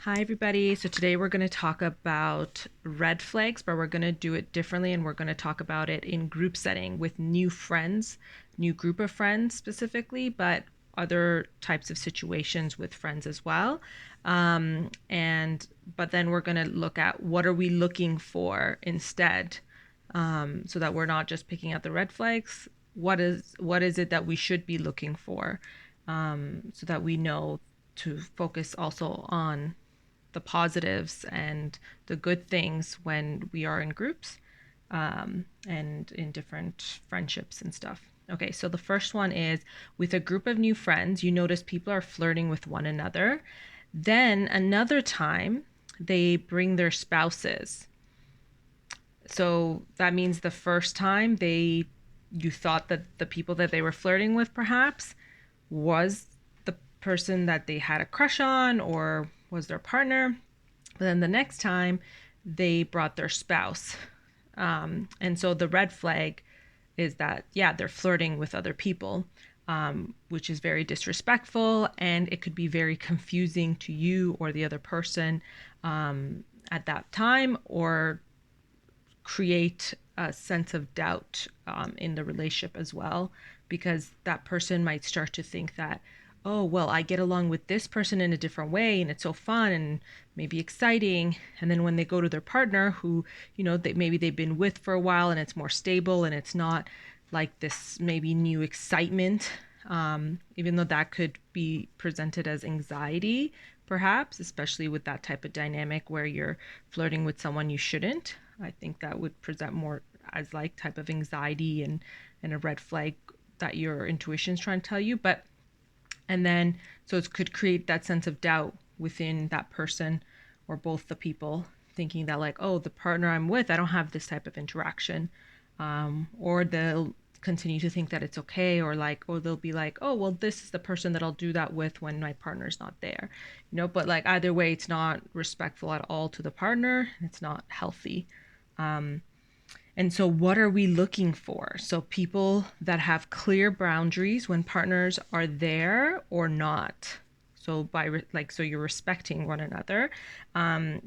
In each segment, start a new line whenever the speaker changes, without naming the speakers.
Hi, everybody. So today we're going to talk about red flags, but we're going to do it differently and we're going to talk about it in group setting with new friends, new group of friends specifically, but other types of situations with friends as well. But then we're going to look at what are we looking for instead, so that we're not just picking out the red flags. What is it that we should be looking for, so that we know to focus also on the positives and the good things when we are in groups, and in different friendships and stuff. Okay, so the first one is with a group of new friends, you notice people are flirting with one another. Then another time, they bring their spouses. So that means the first time you thought that the people that they were flirting with perhaps was the person that they had a crush on or was their partner. But then the next time they brought their spouse. And so the red flag is that, yeah, they're flirting with other people, which is very disrespectful. And it could be very confusing to you or the other person at that time, or create a sense of doubt in the relationship as well, because that person might start to think that, oh, well, I get along with this person in a different way and it's so fun and maybe exciting. And then when they go to their partner who, maybe they've been with for a while and it's more stable and it's not like this maybe new excitement, even though that could be presented as anxiety, perhaps, especially with that type of dynamic where you're flirting with someone you shouldn't. I think that would present more as like type of anxiety and a red flag that your intuition's trying to tell you. But and then so it could create that sense of doubt within that person or both the people, thinking that like, oh, the partner I'm with, I don't have this type of interaction, or they'll continue to think that it's okay, or like, or they'll be like, oh, well, this is the person that I'll do that with when my partner's not there, but like either way, it's not respectful at all to the partner. It's not healthy. And so, what are we looking for? So, people that have clear boundaries when partners are there or not. So, so you're respecting one another.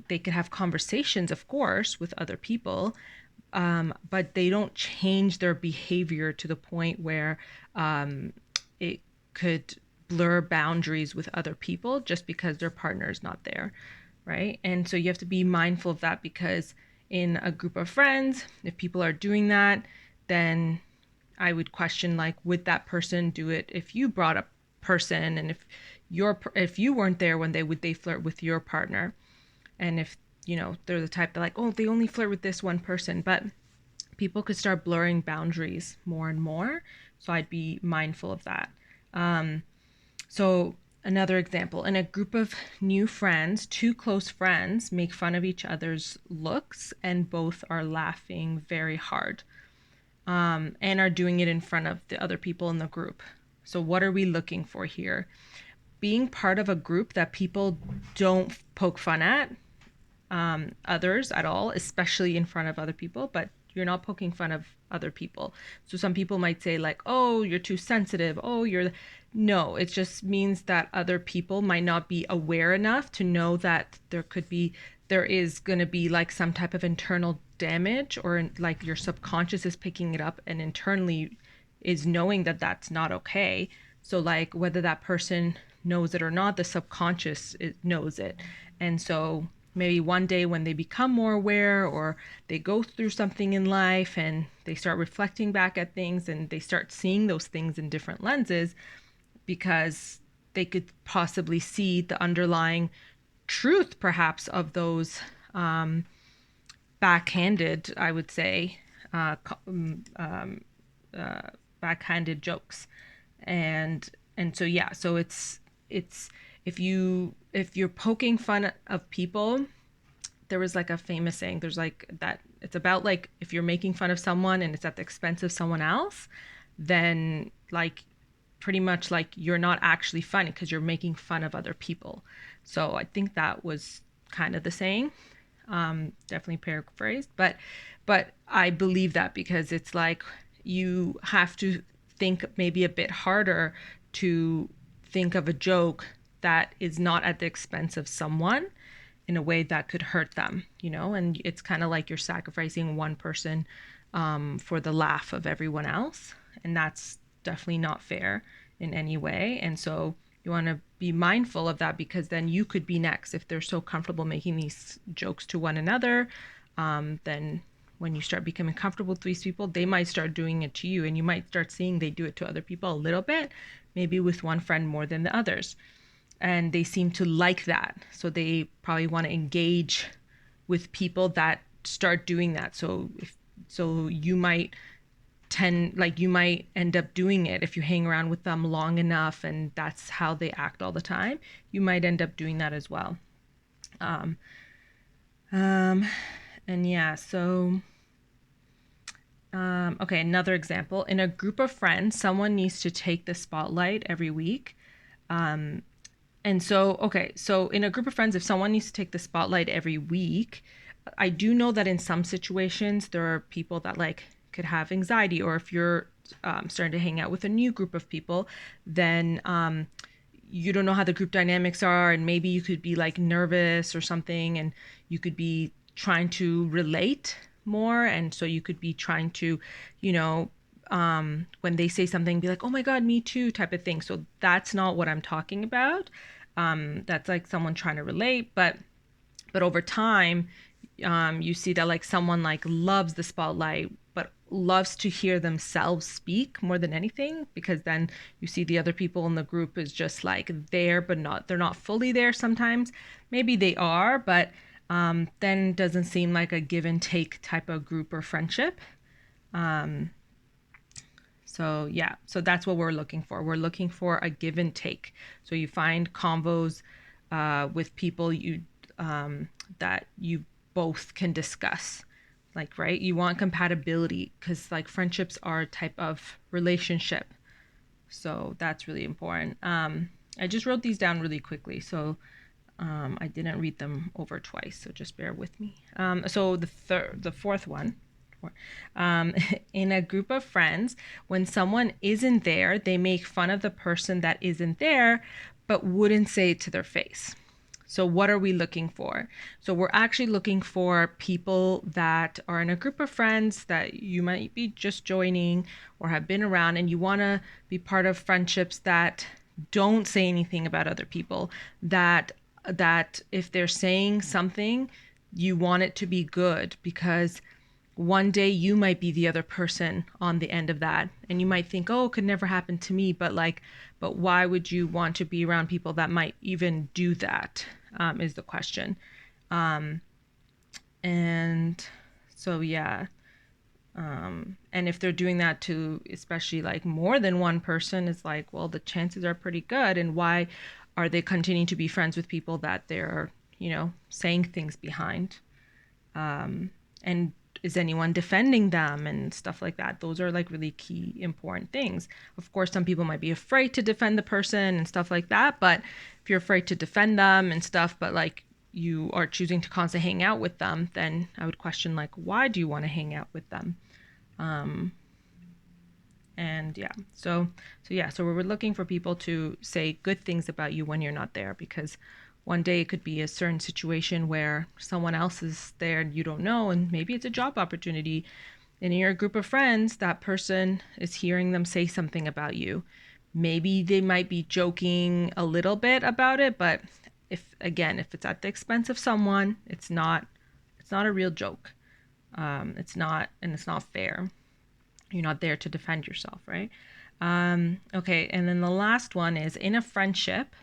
They could have conversations, of course, with other people, but they don't change their behavior to the point where it could blur boundaries with other people just because their partner is not there, right? And so you have to be mindful of that, because in a group of friends, if people are doing that, then I would question, like, would that person do it if you brought a person, and if you weren't there when they flirt with your partner, and if they're the type that like, oh, they only flirt with this one person. But people could start blurring boundaries more and more, so I'd be mindful of that. So another example, in a group of new friends, two close friends make fun of each other's looks and both are laughing very hard, and are doing it in front of the other people in the group. So what are we looking for here? Being part of a group that people don't poke fun at others at all, especially in front of other people, but you're not poking fun of other people. So some people might say like, oh, you're too sensitive. Oh, you're no, it just means that other people might not be aware enough to know that there is going to be like some type of internal damage, or like your subconscious is picking it up and internally is knowing that that's not okay. So like whether that person knows it or not, the subconscious knows it. And so maybe one day when they become more aware, or they go through something in life and they start reflecting back at things and they start seeing those things in different lenses, because they could possibly see the underlying truth perhaps of those backhanded, I would say, uh, uh, backhanded jokes. And so yeah, so it's if you're poking fun of people, there was like a famous saying, there's like that, it's about like if you're making fun of someone and it's at the expense of someone else, then like pretty much like you're not actually funny because you're making fun of other people. So I think that was kind of the saying, definitely paraphrased, but I believe that, because it's like you have to think maybe a bit harder to think of a joke that is not at the expense of someone in a way that could hurt them, and it's kind of like you're sacrificing one person for the laugh of everyone else. And that's definitely not fair in any way. And so you want to be mindful of that, because then you could be next. If they're so comfortable making these jokes to one another, then when you start becoming comfortable with these people, they might start doing it to you, and you might start seeing they do it to other people a little bit, maybe with one friend more than the others. And they seem to like that. So they probably want to engage with people that start doing that. So you might you might end up doing it if you hang around with them long enough, and that's how they act all the time. You might end up doing that as well. Um, um, and yeah, so okay, another example. In a group of friends, someone needs to take the spotlight every week. And so, okay, so in a group of friends, if someone needs to take the spotlight every week, I do know that in some situations there are people that like could have anxiety, or if you're starting to hang out with a new group of people, then you don't know how the group dynamics are, and maybe you could be like nervous or something, and you could be trying to relate more, and so you could be trying to, when they say something, be like, oh my God, me too, type of thing. So that's not what I'm talking about. That's like someone trying to relate, but over time, you see that like someone like loves the spotlight, but loves to hear themselves speak more than anything, because then you see the other people in the group is just like there, but they're not fully there sometimes. Maybe they are, but then it doesn't seem like a give and take type of group or friendship. So yeah, so that's what we're looking for. We're looking for a give and take. So you find convos with people that you both can discuss. Like, right? You want compatibility, because like friendships are a type of relationship. So that's really important. I just wrote these down really quickly, so I didn't read them over twice. So just bear with me. So the fourth one. In a group of friends, when someone isn't there, they make fun of the person that isn't there, but wouldn't say it to their face. So what are we looking for? So we're actually looking for people that are in a group of friends that you might be just joining or have been around, and you want to be part of friendships that don't say anything about other people, that if they're saying something, you want it to be good, because one day you might be the other person on the end of that, and you might think, oh, it could never happen to me, but why would you want to be around people that might even do that, is the question. And so yeah, and if they're doing that to especially like more than one person, it's like, well, the chances are pretty good, and why are they continuing to be friends with people that they're saying things behind, and is anyone defending them and stuff like that? Those are like really key important things. Of course, some people might be afraid to defend the person and stuff like that, but if you're afraid to defend them and stuff, but like you are choosing to constantly hang out with them, then I would question like, why do you want to hang out with them? And yeah, so we're looking for people to say good things about you when you're not there, because one day it could be a certain situation where someone else is there and you don't know, and maybe it's a job opportunity, and in your group of friends, that person is hearing them say something about you. Maybe they might be joking a little bit about it, but if it's at the expense of someone, it's not a real joke. It's not fair. You're not there to defend yourself, right? Okay, and then the last one is, in a friendship,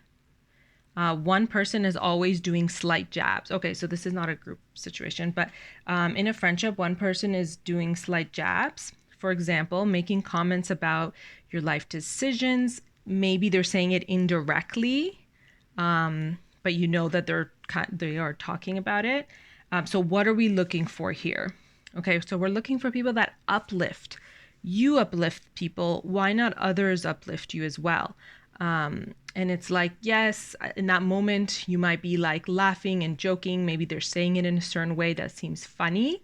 one person is always doing slight jabs. Okay, so this is not a group situation, but in a friendship, one person is doing slight jabs. For example, making comments about your life decisions. Maybe they're saying it indirectly, but you know that they are talking about it. So what are we looking for here? Okay, so we're looking for people that uplift. You uplift people. Why not others uplift you as well? And it's like, yes, in that moment, you might be like laughing and joking. Maybe they're saying it in a certain way that seems funny.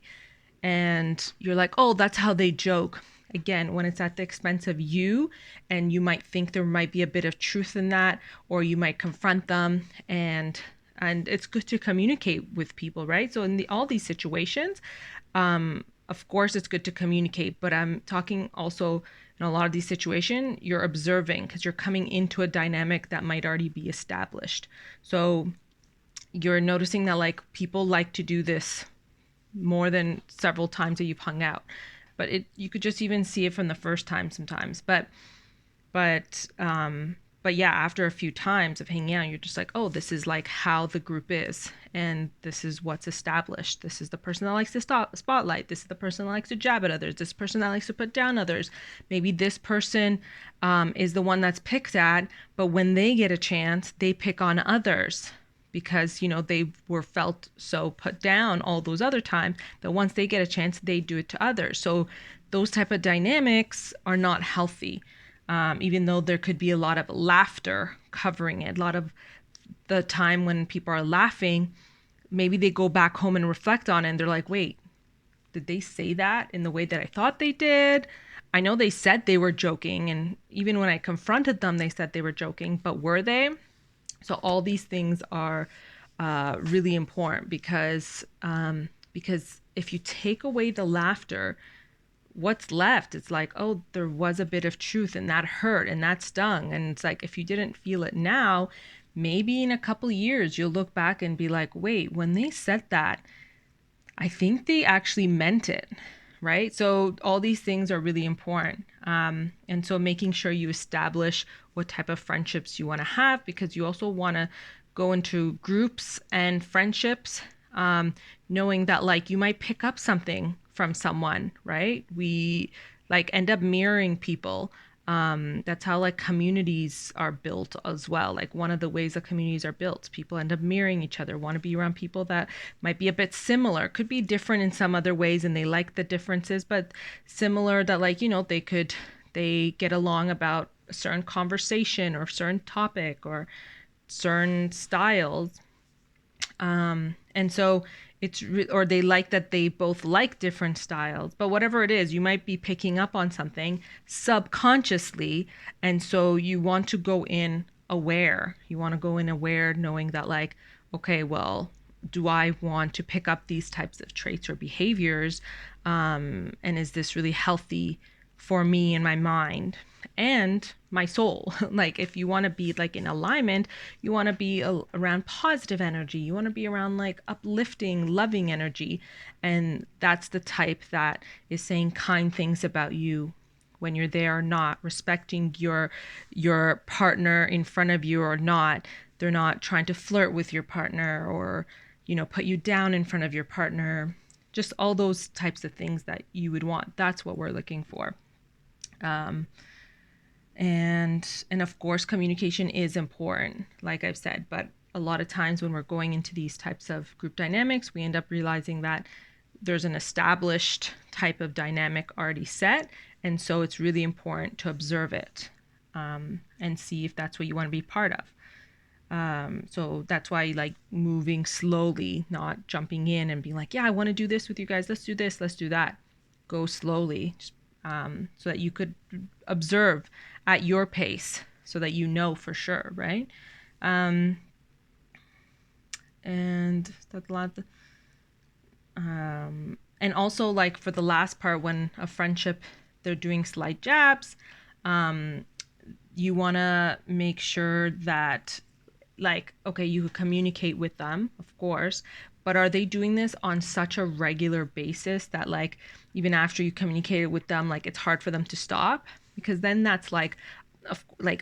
And you're like, oh, that's how they joke. again, when it's at the expense of you, and you might think there might be a bit of truth in that, or you might confront them, and it's good to communicate with people, right? So in all these situations, of course it's good to communicate, but I'm talking also in a lot of these situations, you're observing because you're coming into a dynamic that might already be established. So you're noticing that like people like to do this more than several times that you've hung out. But you could just even see it from the first time sometimes. But but yeah, after a few times of hanging out, you're just like, oh, this is like how the group is, and this is what's established. This is the person that likes to spotlight. This is the person that likes to jab at others. This person that likes to put down others. Maybe this person is the one that's picked at, but when they get a chance, they pick on others because they were felt so put down all those other times that once they get a chance, they do it to others. So those type of dynamics are not healthy. Even though there could be a lot of laughter covering it, a lot of the time when people are laughing, maybe they go back home and reflect on it and they're like, wait, did they say that in the way that I thought they did? I know they said they were joking, and even when I confronted them, they said they were joking, but were they? So all these things are really important because if you take away the laughter, what's left? It's like, oh, there was a bit of truth and that hurt and that stung. And it's like, if you didn't feel it now, maybe in a couple of years, you'll look back and be like, wait, when they said that, I think they actually meant it. Right. So all these things are really important. And so making sure you establish what type of friendships you want to have, because you also want to go into groups and friendships, knowing that like you might pick up something from someone, right? We like end up mirroring people. That's how like communities are built as well. Like one of the ways that communities are built, people end up mirroring each other, want to be around people that might be a bit similar, could be different in some other ways, and they like the differences, but similar that like, they get along about a certain conversation or certain topic or certain styles. And so or they like that they both like different styles, but whatever it is, you might be picking up on something subconsciously. And so you want to go in aware. You want to go in aware, knowing that like, okay, well, do I want to pick up these types of traits or behaviors? And is this really healthy for me and my mind and my soul? Like if you want to be like in alignment, you want to be around positive energy, you want to be around like uplifting, loving energy, and that's the type that is saying kind things about you when you're there or not, respecting your partner in front of you or not. They're not trying to flirt with your partner or put you down in front of your partner. Just all those types of things that you would want. That's what we're looking for. And of course, communication is important, like I've said, but a lot of times when we're going into these types of group dynamics, we end up realizing that there's an established type of dynamic already set. And so it's really important to observe it, and see if that's what you want to be part of. So that's why like moving slowly, not jumping in and being like, yeah, I want to do this with you guys. Let's do this. Let's do that. Go slowly, so that you could observe at your pace so that you know for sure, right? And that's a lot. And also like for the last part, when a friendship, they're doing slight jabs, you want to make sure that like, okay, you communicate with them, of course, but are they doing this on such a regular basis that like even after you communicated with them, like it's hard for them to stop? Because then that's like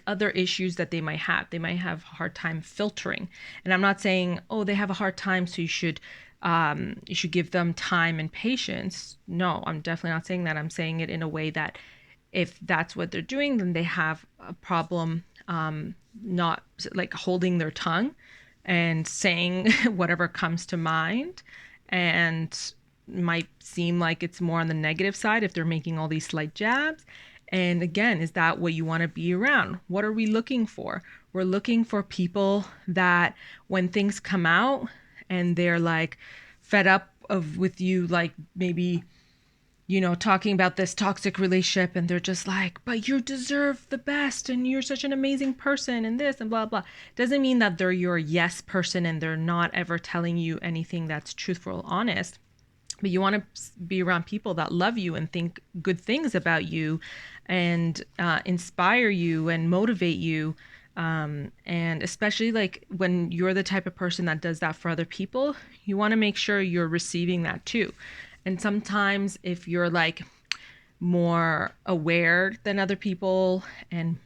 other issues that they might have. They might have a hard time filtering. And I'm not saying, oh, they have a hard time, so you should give them time and patience. No, I'm definitely not saying that. I'm saying it in a way that if that's what they're doing, then they have a problem, not like holding their tongue and saying whatever comes to mind, and might seem like it's more on the negative side if they're making all these slight jabs. And again, is that what you want to be around? What are we looking for? We're looking for people that when things come out and they're like fed up of with you, like maybe talking about this toxic relationship, and they're just like, but you deserve the best and you're such an amazing person and this and blah blah. Doesn't mean that they're your yes person and they're not ever telling you anything that's truthful, honest. But you want to be around people that love you and think good things about you, and inspire you and motivate you. And especially like when you're the type of person that does that for other people, you want to make sure you're receiving that too. And sometimes if you're like more aware than other people and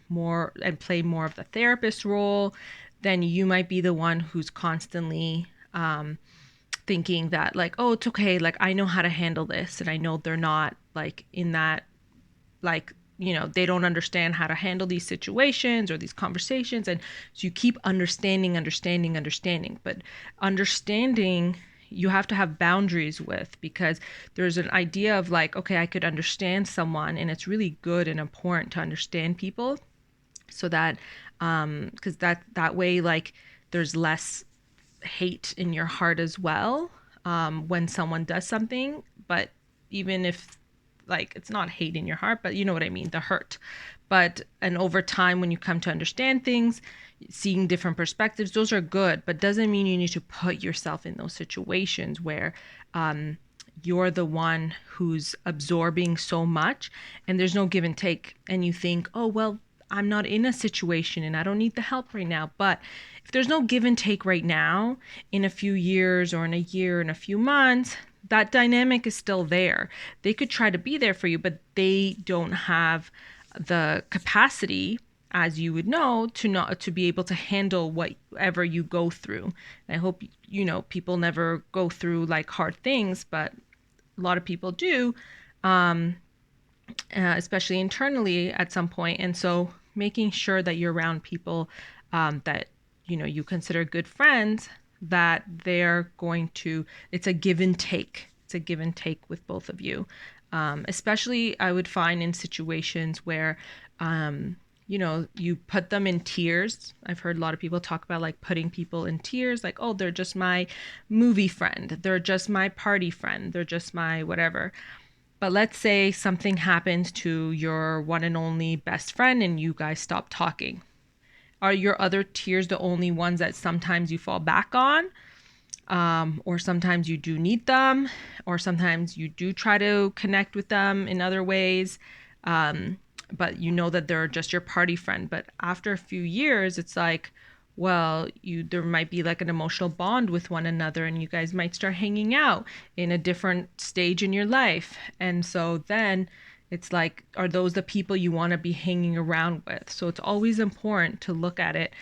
play more of the therapist role, then you might be the one who's constantly thinking that like, oh, it's okay, like I know how to handle this, and I know they're not like in that, like, they don't understand how to handle these situations or these conversations. And so you keep understanding, but understanding, you have to have boundaries with, because there's an idea of like, okay, I could understand someone, and it's really good and important to understand people, so that because that way, like, there's less hate in your heart as well, when someone does something. But even if, like, it's not hate in your heart, but you know what I mean, the hurt. But and over time, when you come to understand things, seeing different perspectives, those are good, but doesn't mean you need to put yourself in those situations where you're the one who's absorbing so much and there's no give and take, and you think, oh well, I'm not in a situation and I don't need the help right now. But if there's no give and take right now, in a few years or in a year, in a few months, that dynamic is still there. They could try to be there for you, but they don't have the capacity, as you would know, to be able to handle whatever you go through. And I hope people never go through like hard things, but a lot of people do, especially internally at some point. And so making sure that you're around people that you consider good friends, that they're going to, it's a give and take. It's a give and take with both of you. Especially I would find in situations where you put them in tiers. I've heard a lot of people talk about like putting people in tiers, like, oh, they're just my movie friend, they're just my party friend, they're just my whatever. But let's say something happens to your one and only best friend and you guys stop talking. Are your other tiers the only ones that sometimes you fall back on? Or sometimes you do need them, or sometimes you do try to connect with them in other ways. But you know that they're just your party friend. But after a few years, it's like, well, there might be like an emotional bond with one another, and you guys might start hanging out in a different stage in your life. And so then it's like, are those the people you want to be hanging around with? So it's always important to look at it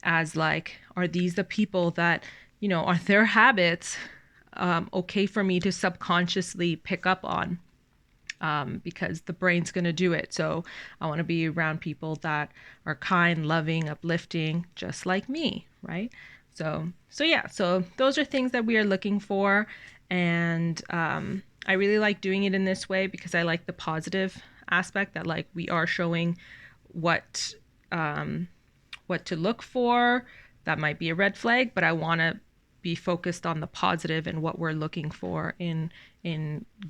as like, are these the people that, are their habits okay for me to subconsciously pick up on? Because the brain's going to do it. So I want to be around people that are kind, loving, uplifting, just like me, right? So yeah, so those are things that we are looking for. And I really like doing it in this way because I like the positive aspect, that like we are showing what what to look for. That might be a red flag, but I want to be focused on the positive and what we're looking for in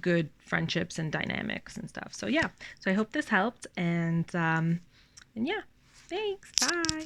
good friendships and dynamics and stuff. So yeah, so I hope this helped, and yeah, thanks. Bye.